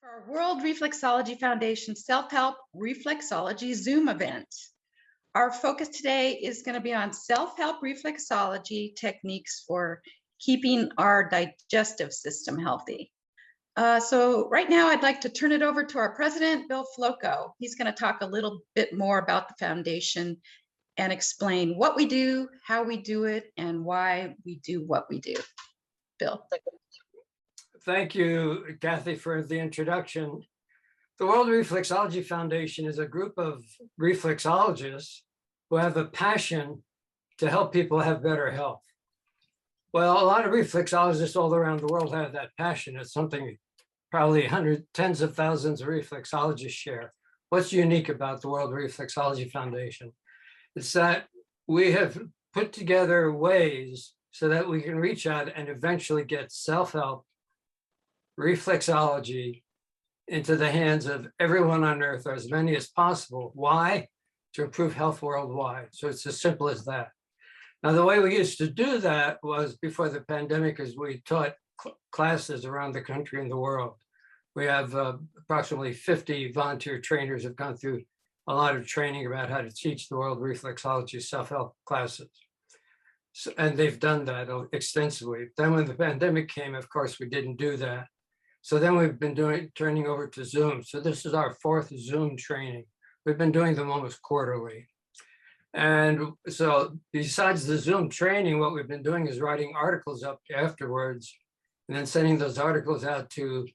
Our World Reflexology Foundation Self-Help Reflexology Zoom event. Our focus today is going to be on self-help reflexology techniques for keeping our digestive system healthy. So right now I'd like to turn it over to our president, Bill Floco. He's going to talk a little bit more about the foundation and explain what we do, how we do it, and why we do what we do. Bill. Thank you, Kathy, for the introduction. The World Reflexology Foundation is a group of reflexologists who have a passion to help people have better health. Well, a lot of reflexologists all around the world have that passion. It's something probably tens of thousands of reflexologists share. What's unique about the World Reflexology Foundation? It's that we have put together ways so that we can reach out and eventually get self-help reflexology into the hands of everyone on earth, or as many as possible. Why? To improve health worldwide. So it's as simple as that. Now, the way we used to do that was before the pandemic, as we taught classes around the country and the world. We have approximately 50 volunteer trainers who have gone through a lot of training about how to teach the World Reflexology self-help classes. So, and they've done that extensively. Then when the pandemic came, of course, we didn't do that. So then we've been turning over to Zoom. So this is our fourth Zoom training. We've been doing them almost quarterly. And so besides the Zoom training, what we've been doing is writing articles up afterwards and then sending those articles out to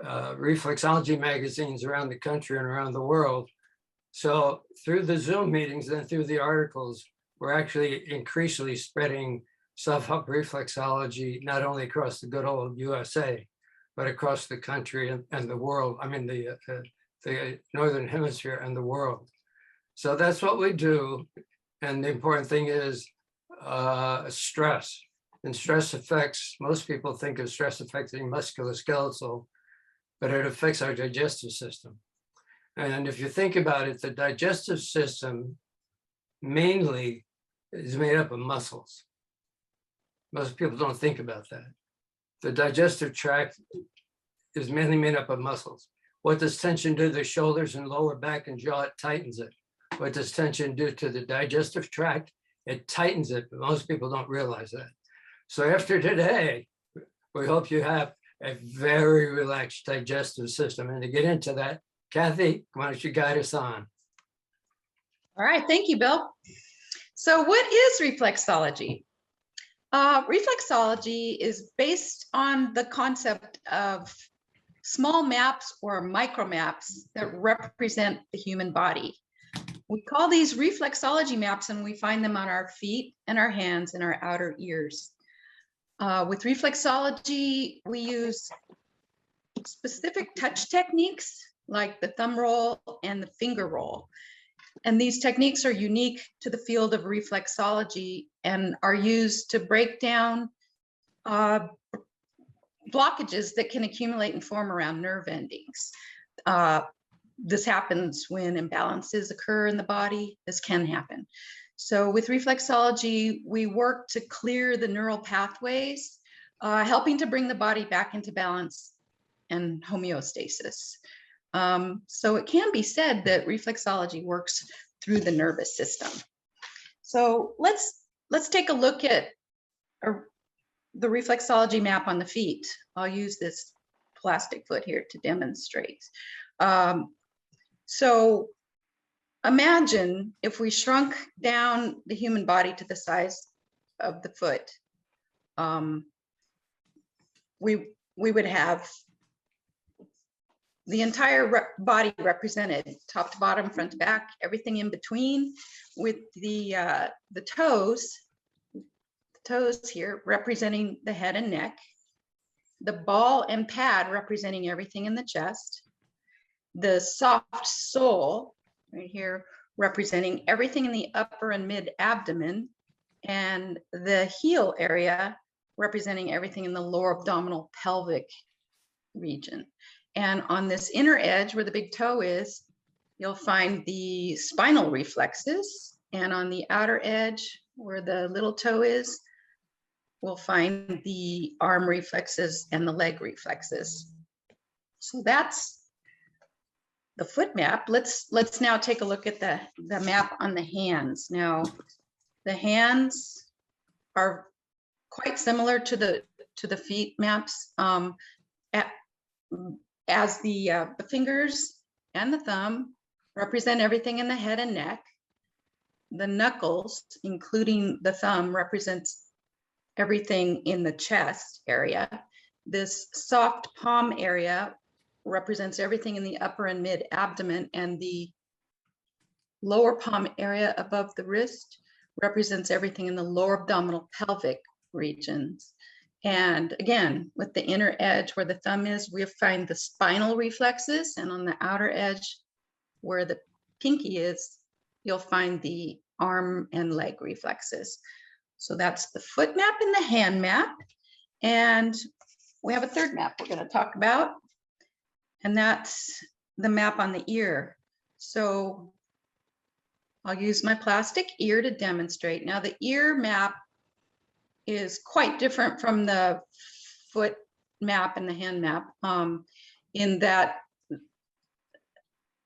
reflexology magazines around the country and around the world. So through the Zoom meetings and through the articles, we're actually increasingly spreading self-help reflexology, not only across the good old USA, but across the country and the world. I mean, the Northern Hemisphere and the world. So that's what we do. And the important thing is stress. And stress affects, most people think of stress affecting musculoskeletal, but it affects our digestive system. And if you think about it, the digestive system mainly is made up of muscles. Most people don't think about that. The digestive tract is mainly made up of muscles. What does tension do to the shoulders and lower back and jaw? It tightens it. What does tension do to the digestive tract? It tightens it, but most people don't realize that. So after today, we hope you have a very relaxed digestive system. And to get into that, Kathy, why don't you guide us on? All right, thank you, Bill. So what is reflexology? Reflexology is based on the concept of small maps or micro maps that represent the human body. We call these reflexology maps, and we find them on our feet and our hands and our outer ears. With reflexology, we use specific touch techniques like the thumb roll and the finger roll. And these techniques are unique to the field of reflexology and are used to break down blockages that can accumulate and form around nerve endings. This happens when imbalances occur in the body. This can happen. So with reflexology, we work to clear the neural pathways, helping to bring the body back into balance and homeostasis. So it can be said that reflexology works through the nervous system. So let's take a look at the reflexology map on the feet. I'll use this plastic foot here to demonstrate. So imagine if we shrunk down the human body to the size of the foot, we would have the entire body represented, top to bottom, front to back, everything in between, with the toes here representing the head and neck, the ball and pad representing everything in the chest, the soft sole right here representing everything in the upper and mid abdomen, and the heel area representing everything in the lower abdominal pelvic region. And on this inner edge where the big toe is, you'll find the spinal reflexes. And on the outer edge where the little toe is, we'll find the arm reflexes and the leg reflexes. So that's the foot map. Let's now take a look at the map on the hands. Now, the hands are quite similar to the feet maps, as the fingers and the thumb represent everything in the head and neck. The knuckles, including the thumb, represents everything in the chest area. This soft palm area represents everything in the upper and mid abdomen, and the lower palm area above the wrist represents everything in the lower abdominal pelvic regions. And again, with the inner edge where the thumb is, we find the spinal reflexes, and on the outer edge where the pinky is, you'll find the arm and leg reflexes. So that's the foot map and the hand map. And we have a third map we're going to talk about, and that's the map on the ear. So I'll use my plastic ear to demonstrate. Now, the ear map is quite different from the foot map and the hand map, in that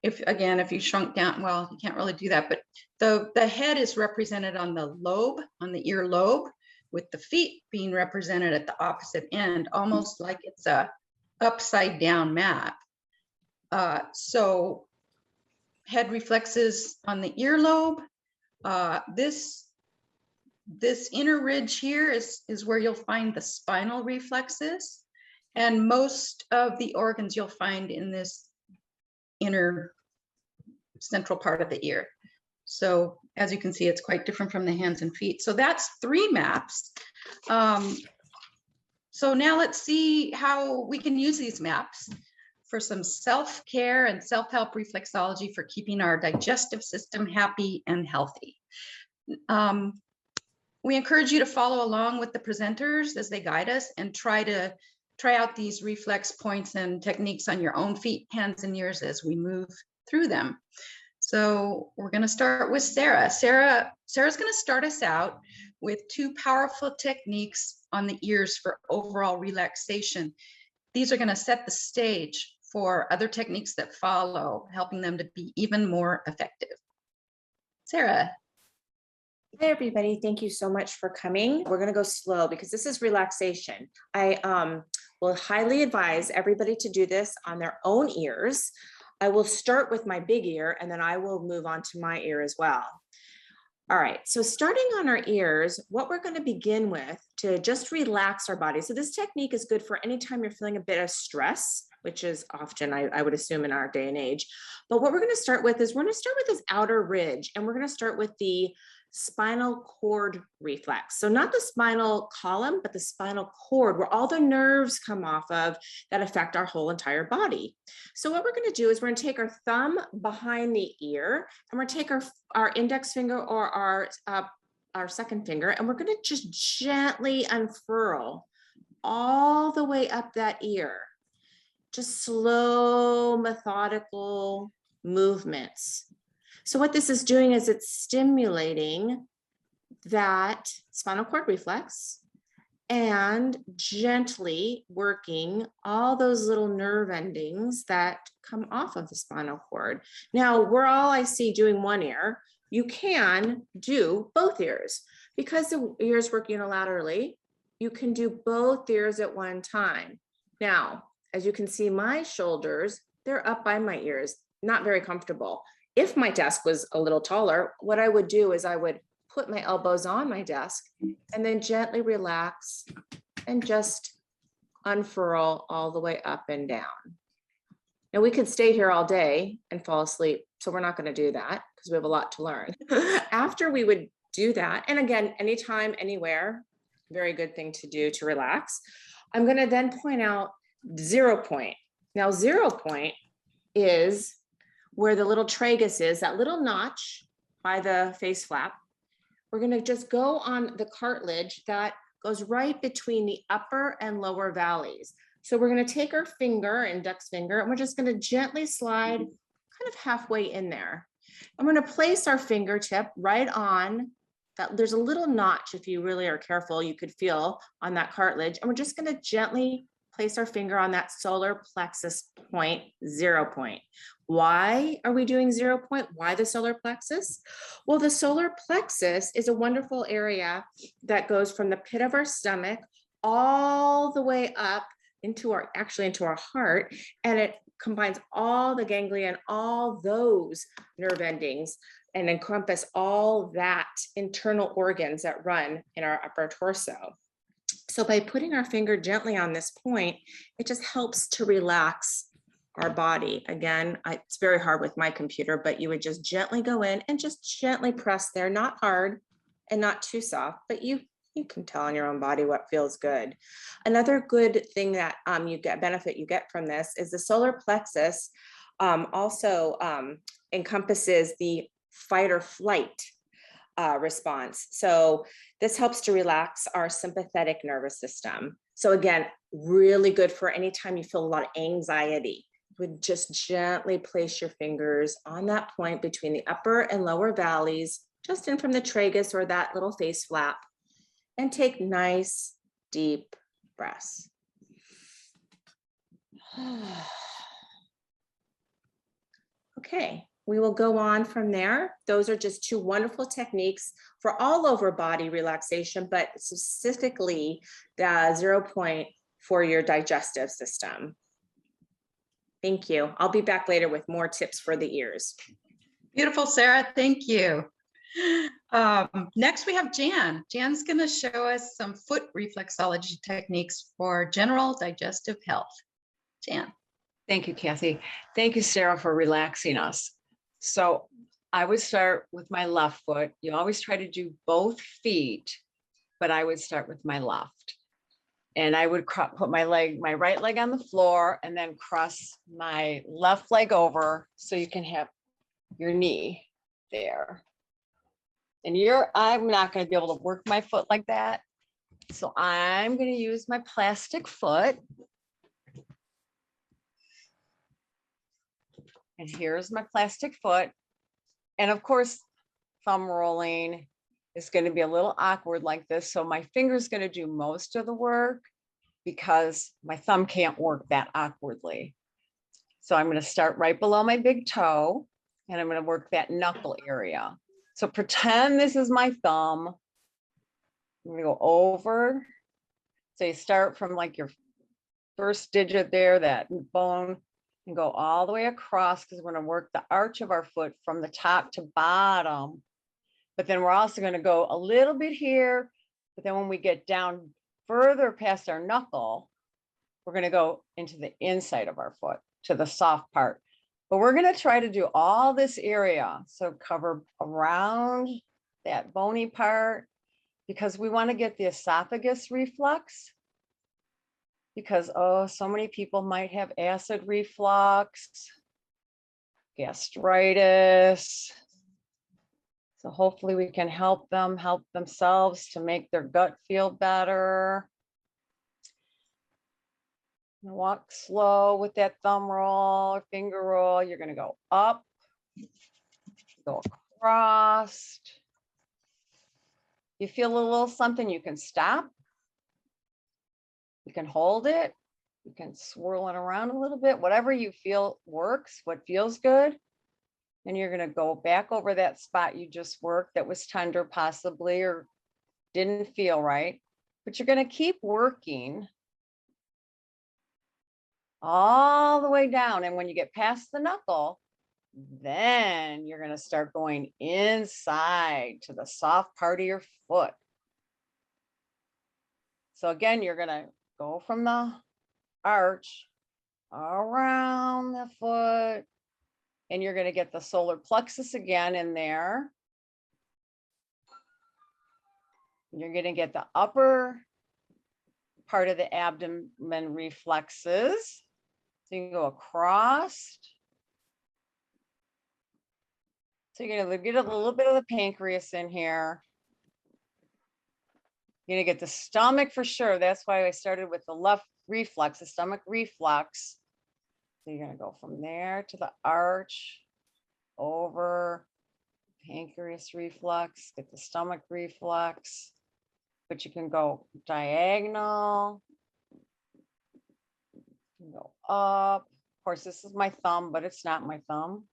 if you shrunk down, well, you can't really do that, but the head is represented on the lobe, on the ear lobe, with the feet being represented at the opposite end, almost like it's a upside down map. So head reflexes on the earlobe. This inner ridge here is where you'll find the spinal reflexes, and most of the organs you'll find in this inner central part of the ear. So as you can see, it's quite different from the hands and feet. So that's 3 maps. So now let's see how we can use these maps for some self-care and self-help reflexology for keeping our digestive system happy and healthy. We encourage you to follow along with the presenters as they guide us, and try out these reflex points and techniques on your own feet, hands, and ears as we move through them. So we're going to start with Sarah. Sarah's going to start us out with 2 powerful techniques on the ears for overall relaxation. These are going to set the stage for other techniques that follow, helping them to be even more effective. Sarah. Hi, everybody. Thank you so much for coming. We're going to go slow because this is relaxation. I will highly advise everybody to do this on their own ears. I will start with my big ear, and then I will move on to my ear as well. All right, so starting on our ears, what we're going to begin with to just relax our body. So this technique is good for anytime you're feeling a bit of stress, which is often, I would assume, in our day and age. But what we're going to start with is we're going to start with this outer ridge, and we're going to start with the spinal cord reflex. So not the spinal column, but the spinal cord, where all the nerves come off of that affect our whole entire body. So what we're going to do is we're going to take our thumb behind the ear, and we're going to take our index finger or our second finger, and we're going to just gently unfurl all the way up that ear. Just slow, methodical movements. So what this is doing is it's stimulating that spinal cord reflex and gently working all those little nerve endings that come off of the spinal cord. Now, we're all, I see, doing one ear. You can do both ears. Because the ears work unilaterally, you can do both ears at one time. Now, as you can see, my shoulders, they're up by my ears, not very comfortable. If my desk was a little taller, what I would do is I would put my elbows on my desk and then gently relax and just unfurl all the way up and down. Now we could stay here all day and fall asleep, so we're not going to do that because we have a lot to learn. After we would do that, and again, anytime, anywhere, very good thing to do to relax. I'm going to then point out 0 point. Now 0 point is where the little tragus is, that little notch by the face flap. We're going to just go on the cartilage that goes right between the upper and lower valleys. So we're going to take our finger, index finger, and we're just going to gently slide kind of halfway in there. I'm going to place our fingertip right on that. There's a little notch, if you really are careful, you could feel on that cartilage. And we're just going to gently place our finger on that solar plexus point, 0 point. Why are we doing 0 point? Why the solar plexus? Well, the solar plexus is a wonderful area that goes from the pit of our stomach all the way up into our, actually into our heart, and it combines all the ganglia, all those nerve endings, and encompass all that internal organs that run in our upper torso. So by putting our finger gently on this point, it just helps to relax our body. Again, it's very hard with my computer, but you would just gently go in and just gently press there, not hard and not too soft, but you can tell on your own body what feels good. Another good thing that benefit you get from this is the solar plexus also encompasses the fight or flight response. So this helps to relax our sympathetic nervous system. So again, really good for anytime you feel a lot of anxiety. You would just gently place your fingers on that point between the upper and lower valleys, just in from the tragus or that little face flap, and take nice, deep breaths. Okay, we will go on from there. Those are just two wonderful techniques for all over body relaxation, but specifically the 0 point for your digestive system. Thank you. I'll be back later with more tips for the ears. Beautiful, Sarah. Thank you. Next, we have Jan. Jan's going to show us some foot reflexology techniques for general digestive health. Jan. Thank you, Kathy. Thank you, Sarah, for relaxing us. So I would start with my left foot. You always try to do both feet, but I would start with my left. And I would put my right leg on the floor and then cross my left leg over so you can have your knee there. And I'm not going to be able to work my foot like that. So I'm going to use my plastic foot. And here's my plastic foot. And of course, thumb rolling is going to be a little awkward like this. So my finger's going to do most of the work because my thumb can't work that awkwardly. So I'm going to start right below my big toe and I'm going to work that knuckle area. So pretend this is my thumb. I'm going to go over. So you start from like your first digit there, that bone, and go all the way across because we're going to work the arch of our foot from the top to bottom. But then we're also going to go a little bit here. But then when we get down further past our knuckle, we're going to go into the inside of our foot to the soft part. But we're going to try to do all this area. So cover around that bony part because we want to get the esophagus reflux. Because, oh, so many people might have acid reflux, gastritis. So hopefully we can help themselves to make their gut feel better. Walk slow with that thumb roll or finger roll. You're going to go up, go across. You feel a little something, you can stop. You can hold it. You can swirl it around a little bit, whatever you feel works, what feels good. And you're going to go back over that spot you just worked that was tender possibly or didn't feel right. But you're going to keep working all the way down. And when you get past the knuckle, then you're going to start going inside to the soft part of your foot. So again, you're going to go from the arch around the foot, and you're going to get the solar plexus again in there. You're going to get the upper part of the abdomen reflexes. So you can go across. So you're going to get a little bit of the pancreas in here. You're going to get the stomach for sure. That's why I started with the left reflex, the stomach reflux. So you're going to go from there to the arch, over, pancreas reflux, get the stomach reflux. But you can go diagonal, Go up. Of course, this is my thumb, but it's not my thumb.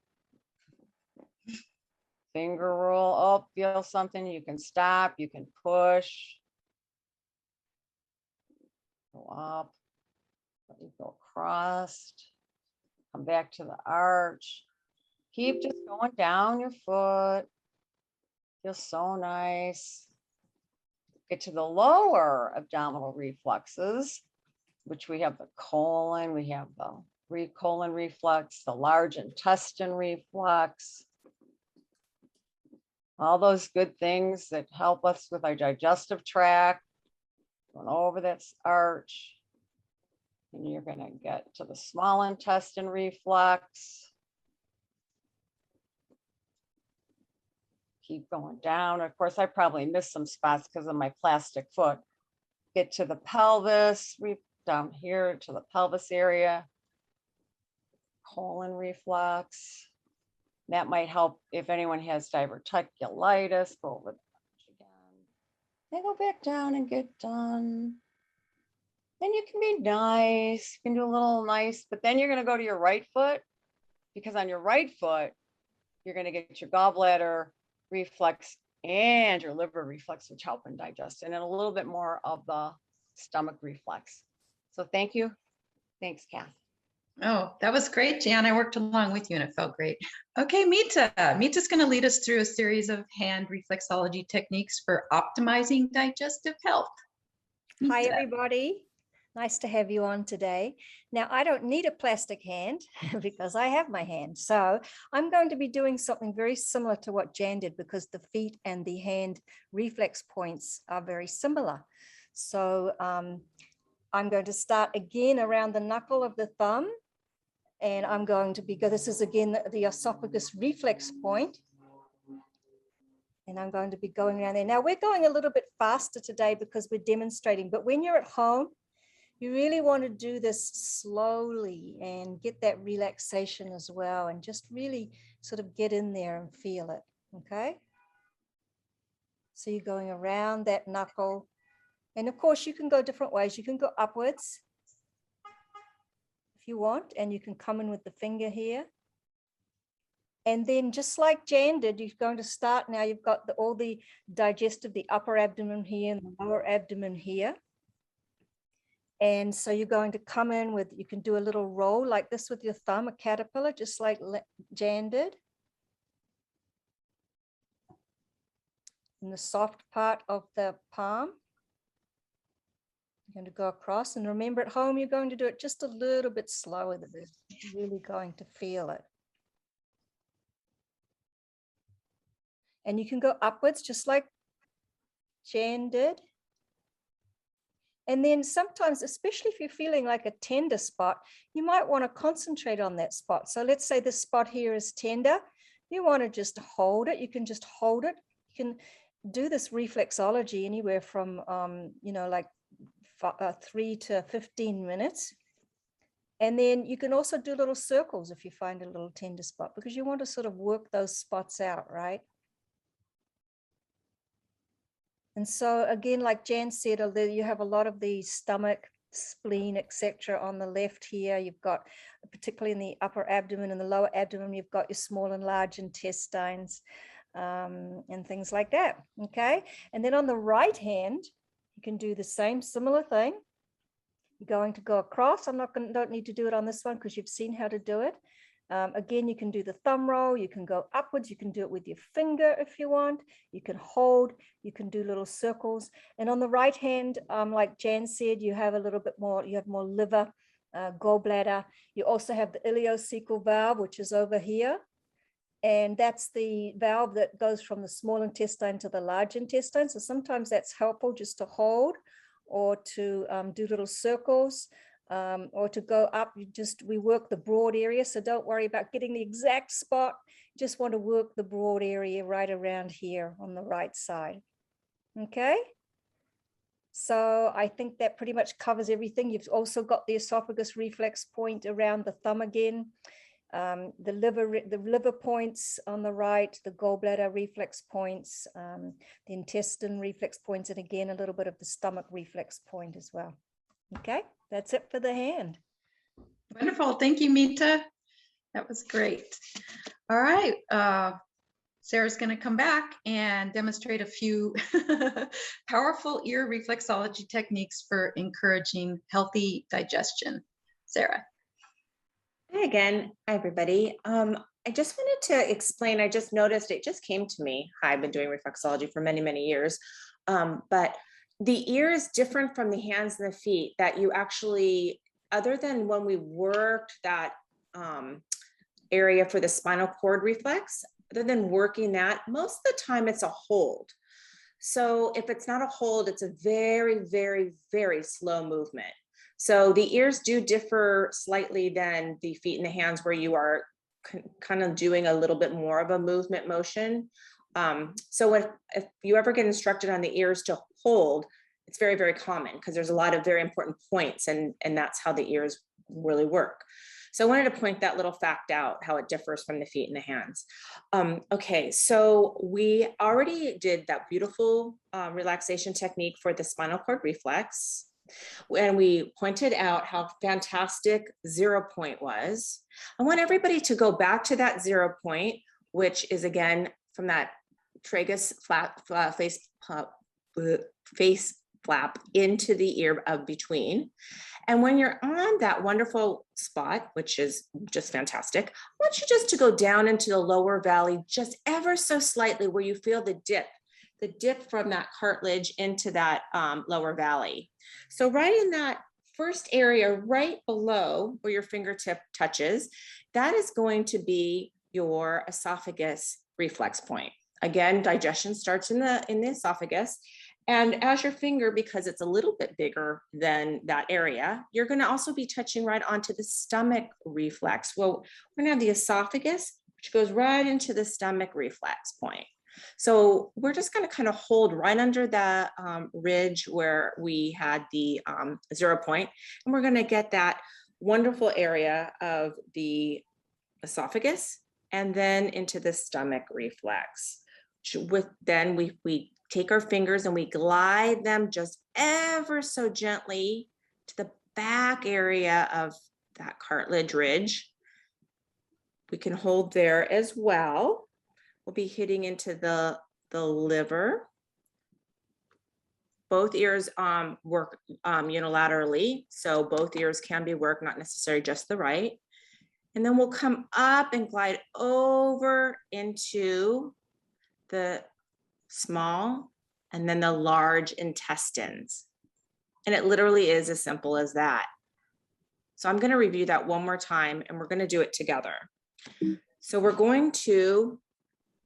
Finger roll up, feel something, you can stop, you can push. Go up, let me go across, come back to the arch. Keep just going down your foot. Feels so nice. Get to the lower abdominal reflexes, which we have the colon, we have the colon reflex, the large intestine reflex. All those good things that help us with our digestive tract. Going over that arch. And you're going to get to the small intestine reflex. Keep going down. Of course, I probably missed some spots because of my plastic foot. Get to the pelvis, down here to the pelvis area. Colon reflex. That might help if anyone has diverticulitis. Go over that again. Then go back down and get done. Then you can be nice. You can do a little nice, but then you're going to go to your right foot, because on your right foot, you're going to get your gallbladder reflex and your liver reflex, which help in digestion, and a little bit more of the stomach reflex. So thank you. Thanks, Kath. Oh, that was great, Jan. I worked along with you and it felt great. Okay, Mita. Mita's going to lead us through a series of hand reflexology techniques for optimizing digestive health. Hi, Mita. everybody. Nice to have you on today. Now, I don't need a plastic hand because I have my hand. So I'm going to be doing something very similar to what Jan did, because the feet and the hand reflex points are very similar. So I'm going to start again around the knuckle of the thumb. And I'm going to this is again the esophagus reflex point. And I'm going to be going around there. Now we're going a little bit faster today because we're demonstrating, but when you're at home, you really want to do this slowly and get that relaxation as well, and just really sort of get in there and feel it, okay? So you're going around that knuckle. And of course, you can go different ways. You can go upwards if you want, and you can come in with the finger here. And then just like Jan did, you're going to start now. You've got all the digestive, the upper abdomen here and the lower abdomen here. And so you're going to come in with, you can do a little roll like this with your thumb, a caterpillar, just like Jan did. In the soft part of the palm. You're going to go across, and remember at home, you're going to do it just a little bit slower than this. You're really going to feel it. And you can go upwards just like Jan did. And then sometimes, especially if you're feeling like a tender spot, you might want to concentrate on that spot. So let's say this spot here is tender. You want to just hold it. You can just hold it. You can do this reflexology anywhere from, like 3 to 15 minutes. And then you can also do little circles if you find a little tender spot, because you want to sort of work those spots out, right? And so again, like Jan said, you have a lot of the stomach, spleen, etc. on the left here. You've got, particularly in the upper abdomen and the lower abdomen, you've got your small and large intestines and things like that. Okay. And then on the right hand, you can do the same similar thing. You're going to go across. Don't need to do it on this one because you've seen how to do it. Again, you can do the thumb roll, you can go upwards, you can do it with your finger if you want, you can hold, you can do little circles. And on the right hand, like Jan said, you have a little bit more, you have more liver, gallbladder. You also have the ileocecal valve, which is over here. And that's the valve that goes from the small intestine to the large intestine. So sometimes that's helpful just to hold or to do little circles. Or to go up, we work the broad area. So don't worry about getting the exact spot. You just want to work the broad area right around here on the right side. Okay. So I think that pretty much covers everything. You've also got the esophagus reflex point around the thumb again. The liver points on the right, the gallbladder reflex points, the intestine reflex points, and again, a little bit of the stomach reflex point as well. Okay. That's it for the hand. Wonderful. Thank you, Mita. That was great. All right. Sarah's going to come back and demonstrate a few powerful ear reflexology techniques for encouraging healthy digestion. Sarah. Hi again. Hi, everybody. I just wanted to explain, I just noticed, it just came to me. I've been doing reflexology for many, many years. But the ear is different from the hands and the feet, that you actually, other than when we worked that area for the spinal cord reflex, other than working that, most of the time it's a hold. So if it's not a hold, it's a very, very, very slow movement. So the ears do differ slightly than the feet and the hands, where you are kind of doing a little bit more of a movement motion. So if you ever get instructed on the ears to hold, it's very, very common, because there's a lot of very important points, and that's how the ears really work. So I wanted to point that little fact out, how it differs from the feet and the hands. Okay, so we already did that beautiful relaxation technique for the spinal cord reflex. And we pointed out how fantastic 0 point was. I want everybody to go back to that 0 point, which is again from that tragus face flap into the ear of between. And when you're on that wonderful spot, which is just fantastic, I want you just to go down into the lower valley, just ever so slightly, where you feel the dip from that cartilage into that lower valley. So right in that first area, right below where your fingertip touches, that is going to be your esophagus reflex point. Again, digestion starts in the esophagus. And as your finger, because it's a little bit bigger than that area, you're going to also be touching right onto the stomach reflex. Well, we're going to have the esophagus, which goes right into the stomach reflex point. So we're just going to kind of hold right under the ridge where we had the 0 point, and we're going to get that wonderful area of the esophagus and then into the stomach reflex. Then we take our fingers and we glide them just ever so gently to the back area of that cartilage ridge. We can hold there as well. We'll be hitting into the liver. Both ears work unilaterally, so both ears can be worked, not necessarily just the right. And then we'll come up and glide over into the small and then the large intestines. And it literally is as simple as that. So I'm going to review that one more time, and we're going to do it together. So we're going to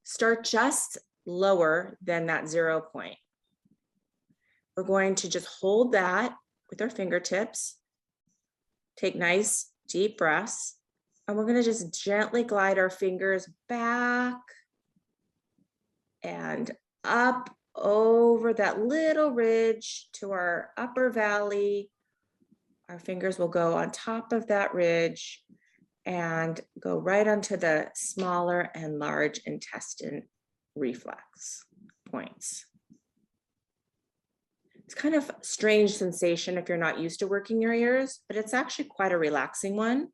start just lower than that 0 point. We're going to just hold that with our fingertips, take nice deep breaths, and we're going to just gently glide our fingers back and up over that little ridge to our upper valley. Our fingers will go on top of that ridge and go right onto the smaller and large intestine reflex points. It's kind of a strange sensation if you're not used to working your ears, but it's actually quite a relaxing one.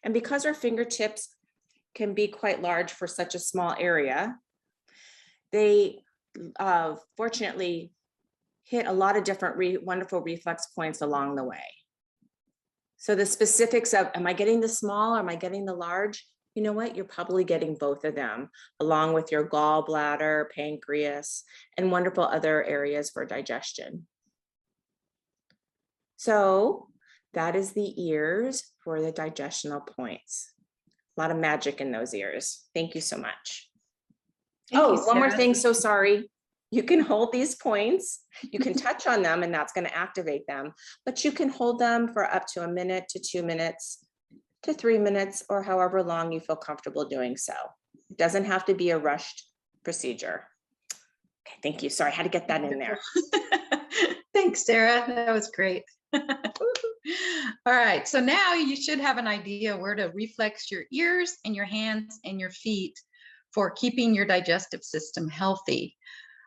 And because our fingertips can be quite large for such a small area, they fortunately hit a lot of different wonderful reflex points along the way. So the specifics of, am I getting the small or am I getting the large? You know what? You're probably getting both of them, along with your gallbladder, pancreas, and wonderful other areas for digestion. So that is the ears for the digestional points. A lot of magic in those ears. Thank you so much. One more thing. So sorry. You can hold these points. You can touch on them and that's going to activate them, but you can hold them for up to 1 minute to 2 minutes to 3 minutes, or however long you feel comfortable doing so. It doesn't have to be a rushed procedure. Okay, thank you. Sorry, I had to get that in there. Thanks, Sarah. That was great. All right, so now you should have an idea where to reflex your ears and your hands and your feet for keeping your digestive system healthy.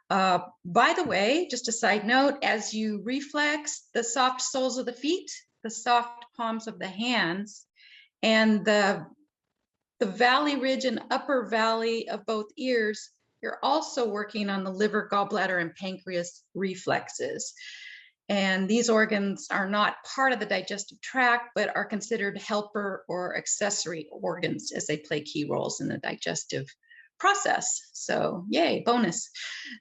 By the way, just a side note, as you reflex the soft soles of the feet, the soft palms of the hands, and the valley ridge and upper valley of both ears, you're also working on the liver, gallbladder, and pancreas reflexes. And these organs are not part of the digestive tract, but are considered helper or accessory organs as they play key roles in the digestive process. So yay, bonus.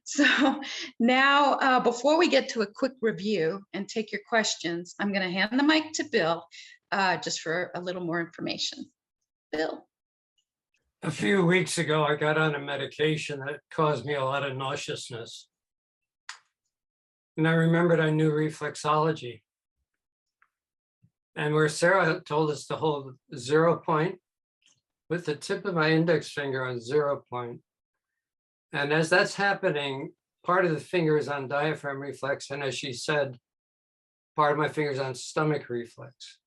So now, before we get to a quick review and take your questions, I'm going to hand the mic to Bill just for a little more information. Bill. A few weeks ago, I got on a medication that caused me a lot of nauseousness. And I remembered I knew reflexology. And where Sarah told us to hold 0 point with the tip of my index finger on 0 point. And as that's happening, part of the finger is on diaphragm reflex. And as she said, part of my finger is on stomach reflex.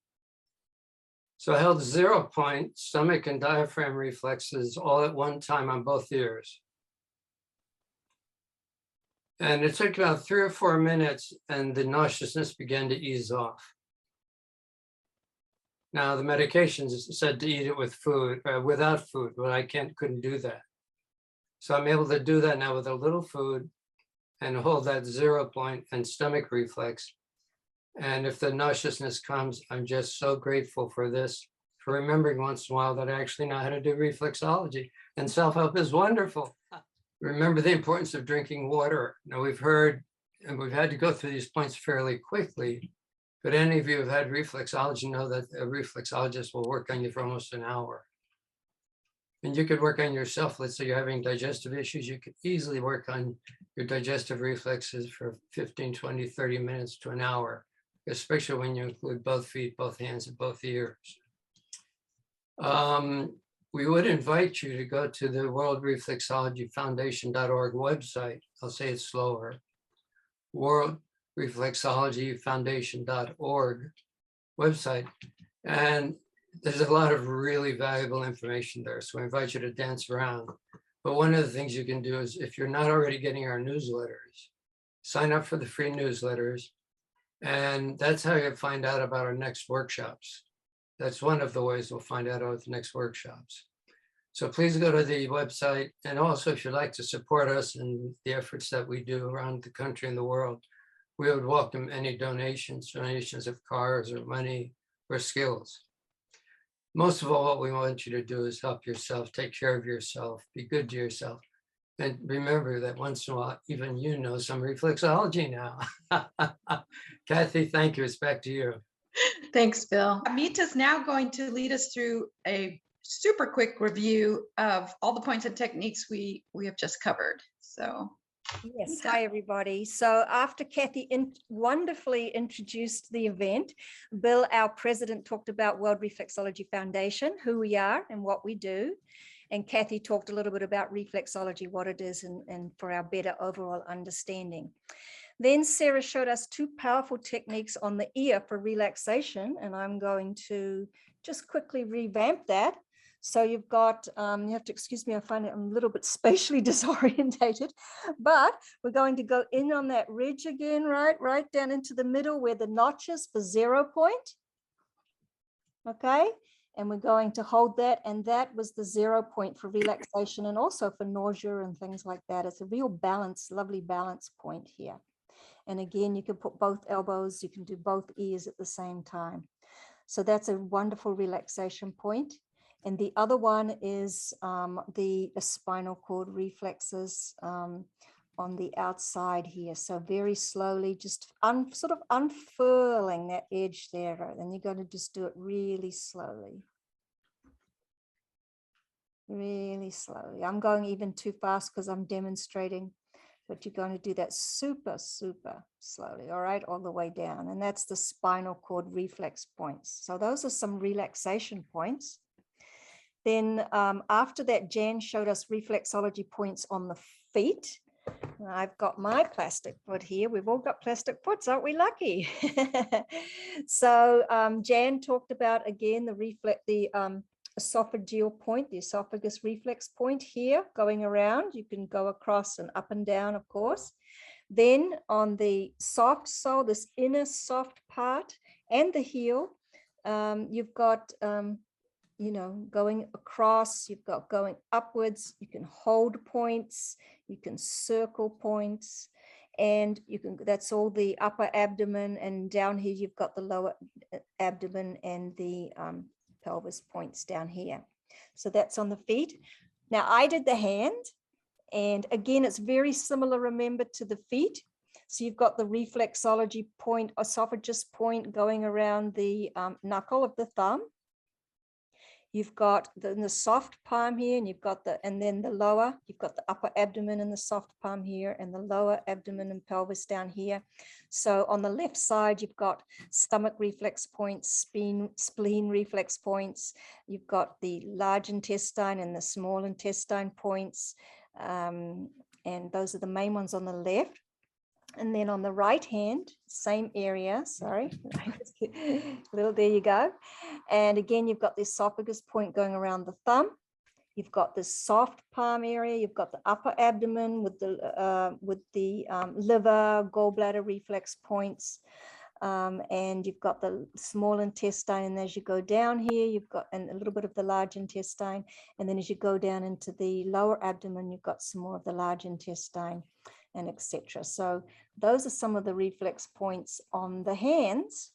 So I held 0 point, stomach and diaphragm reflexes all at one time on both ears. And it took about 3 or 4 minutes and the nauseousness began to ease off. Now the medications said to eat it with food, without food, but I couldn't do that. So I'm able to do that now with a little food and hold that 0 point and stomach reflex. And if the nauseousness comes, I'm just so grateful for this, for remembering once in a while that I actually know how to do reflexology, and self-help is wonderful. Remember the importance of drinking water. Now we've heard, and we've had to go through these points fairly quickly, but any of you who have had reflexology know that a reflexologist will work on you for almost an hour. And you could work on yourself. Let's say you're having digestive issues. You could easily work on your digestive reflexes for 15, 20, 30 minutes to an hour, especially when you include both feet, both hands, and both ears. We would invite you to go to the World Reflexology Foundation.org website. I'll say it slower. World Reflexology Foundation.org website. And there's a lot of really valuable information there. So I invite you to dance around. But one of the things you can do is, if you're not already getting our newsletters, sign up for the free newsletters. And that's how you find out about our next workshops. That's one of the ways we'll find out about the next workshops. So please go to the website. And also, if you'd like to support us in the efforts that we do around the country and the world, we would welcome any donations of cars or money or skills. Most of all, what we want you to do is help yourself, take care of yourself, be good to yourself. And remember that once in a while, even you know some reflexology now. Kathy, thank you. It's back to you. Thanks, Bill. Amita's now going to lead us through a super quick review of all the points and techniques we have just covered. So Yes, hi everybody. So after Kathy wonderfully introduced the event, Bill, our president, talked about World Reflexology Foundation, who we are and what we do. And Kathy talked a little bit about reflexology, what it is, and for our better overall understanding. Then Sarah showed us 2 powerful techniques on the ear for relaxation, and I'm going to just quickly revamp that. So you've got, you have to excuse me, I find it I'm a little bit spatially disorientated, but we're going to go in on that ridge again, right down into the middle where the notch is for 0 point. Okay, and we're going to hold that, and that was the 0 point for relaxation and also for nausea and things like that. It's a real balance, lovely balance point here. And again, you can put both elbows, you can do both ears at the same time. So that's a wonderful relaxation point. And the other one is the spinal cord reflexes on the outside here. So very slowly, just sort of unfurling that edge there. And you're going to just do it really slowly. Really slowly. I'm going even too fast because I'm demonstrating. But you're going to do that super, super slowly, all right, all the way down. And that's the spinal cord reflex points. So those are some relaxation points. Then after that, Jan showed us reflexology points on the feet. I've got my plastic foot here. We've all got plastic foots, aren't we lucky? So Jan talked about, again, the esophageal point, the esophagus reflex point here going around. You can go across and up and down, of course. Then on the soft sole, this inner soft part, and the heel. You've got, you know, going across, you've got going upwards, you can hold points, you can circle points, and you can, that's all the upper abdomen, and down here you've got the lower abdomen and the pelvis points down here. So that's on the feet. Now I did the hand, and again, it's very similar, remember, to the feet. So you've got the reflexology point, esophagus point going around the knuckle of the thumb. You've got the soft palm here, and you've got and then the lower, you've got the upper abdomen and the soft palm here, and the lower abdomen and pelvis down here. So on the left side, you've got stomach reflex points, spleen reflex points. You've got the large intestine and the small intestine points. And those are the main ones on the left. And then on the right hand, same area, sorry, little, there you go. And again, you've got the esophagus point going around the thumb. You've got the soft palm area. You've got the upper abdomen with the liver, gallbladder reflex points. And you've got the small intestine. And as you go down here, you've got a little bit of the large intestine. And then as you go down into the lower abdomen, you've got some more of the large intestine, and etc. So those are some of the reflex points on the hands.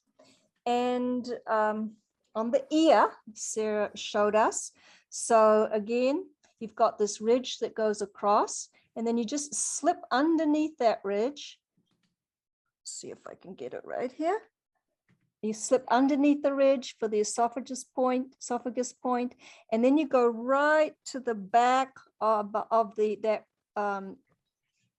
And on the ear, Sarah showed us. So again, you've got this ridge that goes across, and then you just slip underneath that ridge. See if I can get it right here. You slip underneath the ridge for the esophagus point, and then you go right to the back of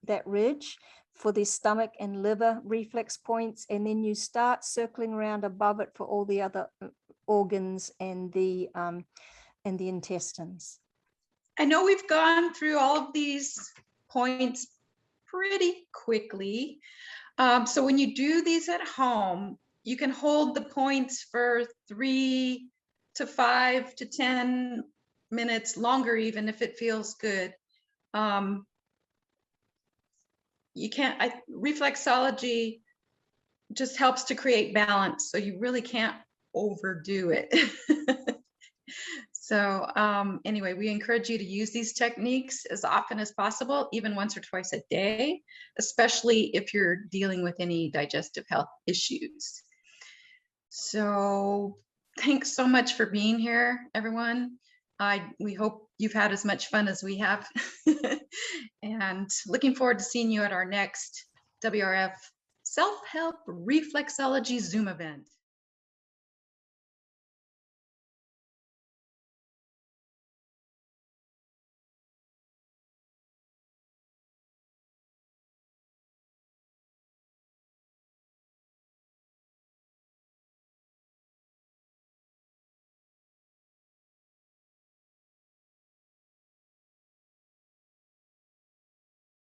that ridge for the stomach and liver reflex points, and then you start circling around above it for all the other organs and the intestines. I know we've gone through all of these points pretty quickly. So when you do these at home, you can hold the points for 3 to 5 to 10 minutes longer, even if it feels good. You can't, reflexology just helps to create balance, so you really can't overdo it. So anyway, we encourage you to use these techniques as often as possible, even once or twice a day, especially if you're dealing with any digestive health issues. So thanks so much for being here, everyone. We hope you've had as much fun as we have. And looking forward to seeing you at our next WRF Self-Help Reflexology Zoom event.